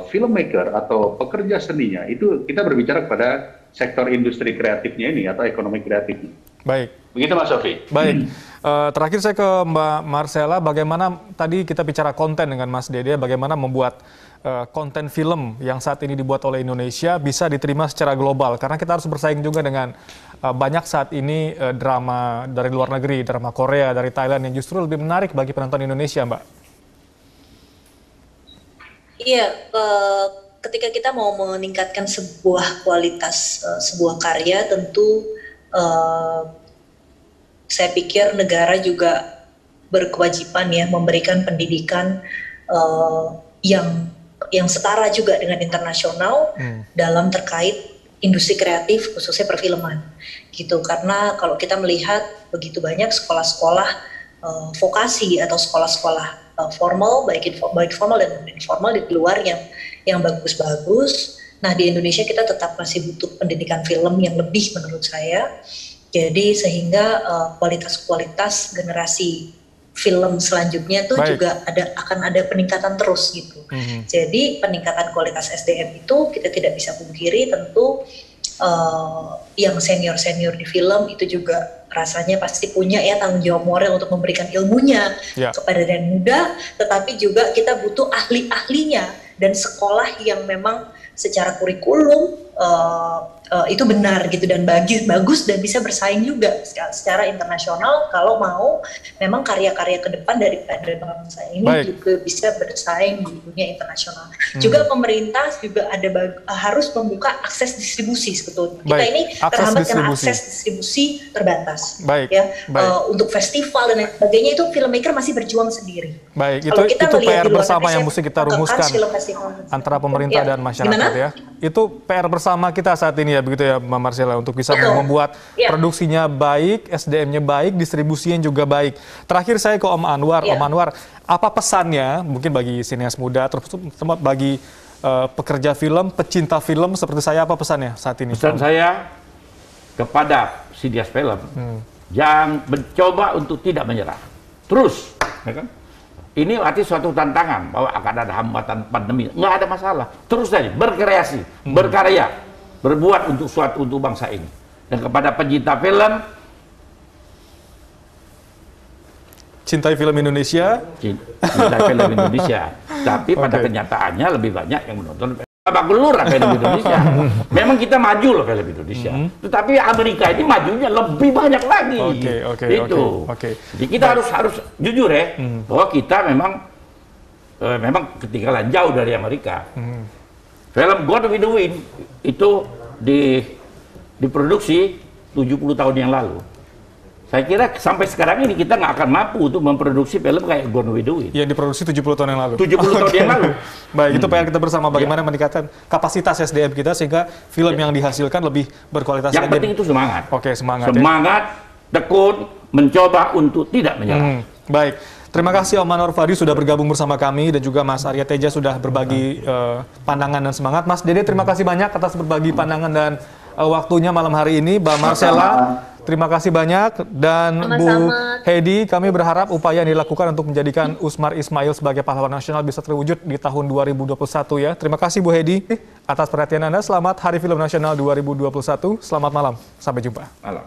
filmmaker atau pekerja seninya, itu kita berbicara pada sektor industri kreatifnya ini atau ekonomi kreatifnya. Baik. Begitu Mas Sofi. Baik. Terakhir saya ke Mbak Marcella, bagaimana tadi kita bicara konten dengan Mas Dede, bagaimana membuat konten film yang saat ini dibuat oleh Indonesia bisa diterima secara global, karena kita harus bersaing juga dengan banyak saat ini drama dari luar negeri, drama Korea, dari Thailand yang justru lebih menarik bagi penonton Indonesia, Mbak. Iya, ketika kita mau meningkatkan sebuah kualitas sebuah karya, tentu saya pikir negara juga berkewajiban ya memberikan pendidikan yang setara juga dengan internasional dalam terkait industri kreatif khususnya perfilman gitu. Karena kalau kita melihat begitu banyak sekolah-sekolah vokasi atau sekolah-sekolah formal, baik formal dan informal di luar yang bagus-bagus. Nah, di Indonesia kita tetap masih butuh pendidikan film yang lebih menurut saya. Jadi sehingga kualitas generasi film selanjutnya tuh juga akan ada peningkatan terus gitu. Jadi peningkatan kualitas SDM itu kita tidak bisa pungkiri, tentu yang senior di film itu juga rasanya pasti punya ya tanggung jawab moral untuk memberikan ilmunya kepada dan muda, tetapi juga kita butuh ahli-ahlinya dan sekolah yang memang secara kurikulum itu benar gitu dan bagus dan bisa bersaing juga secara internasional kalau mau memang karya-karya ke depan dari bangsa ini juga bisa bersaing di dunia internasional. Juga pemerintah juga harus membuka akses distribusi sebetulnya. Kita ini terhambat karena akses distribusi terbatas. Untuk festival dan lain sebagainya itu filmmaker masih berjuang sendiri. Baik, itu PR bersama yang mesti kita rumuskan antara pemerintah dan masyarakat ya. Itu PR bersama kita saat ini ya, begitu ya Mbak Marcella, untuk bisa membuat produksinya baik, SDM-nya baik, distribusinya juga baik. Terakhir saya ke Om Anwar. Om Anwar, apa pesannya mungkin bagi sineas muda, terutama bagi pekerja film, pecinta film seperti saya, apa pesannya saat ini? Pesan saya kepada Sidias Film, jangan mencoba untuk tidak menyerah. Terus, ya kan? Ini arti suatu tantangan bahwa akan ada hambatan pandemi. Nggak ada masalah. Terus saja berkreasi, berkarya, berbuat untuk bangsa ini. Dan kepada pencinta film, cintai film Indonesia. Cintai film Indonesia. Tapi pada kenyataannya lebih banyak yang menonton babak belur film Indonesia. Memang kita maju loh film Indonesia. Tetapi Amerika ini majunya lebih banyak lagi. Itu. Jadi kita harus jujur ya, bahwa kita memang ketinggalan jauh dari Amerika. Film Gone with the Wind itu diproduksi 70 tahun yang lalu. Saya kira sampai sekarang ini kita nggak akan mampu untuk memproduksi film kayak Gone with the Wind. Yang diproduksi 70 tahun yang lalu. 70 tahun yang lalu. Baik, itu PR kita bersama bagaimana meningkatkan kapasitas SDM kita sehingga film yang dihasilkan lebih berkualitas. Yang penting itu semangat. Oke, semangat. Semangat, tekun, mencoba untuk tidak menyerah. Baik. Terima kasih Om Anwar Fadi sudah bergabung bersama kami dan juga Mas Arya Teja sudah berbagi pandangan dan semangat. Mas Dede, terima kasih banyak atas berbagi pandangan dan waktunya malam hari ini. Mbak Marcella, terima kasih banyak. Dan Bu Hedi, kami berharap upaya yang dilakukan untuk menjadikan Usmar Ismail sebagai pahlawan nasional bisa terwujud di tahun 2021 ya. Terima kasih Bu Hedi atas perhatian Anda. Selamat Hari Film Nasional 2021. Selamat malam. Sampai jumpa. Malam.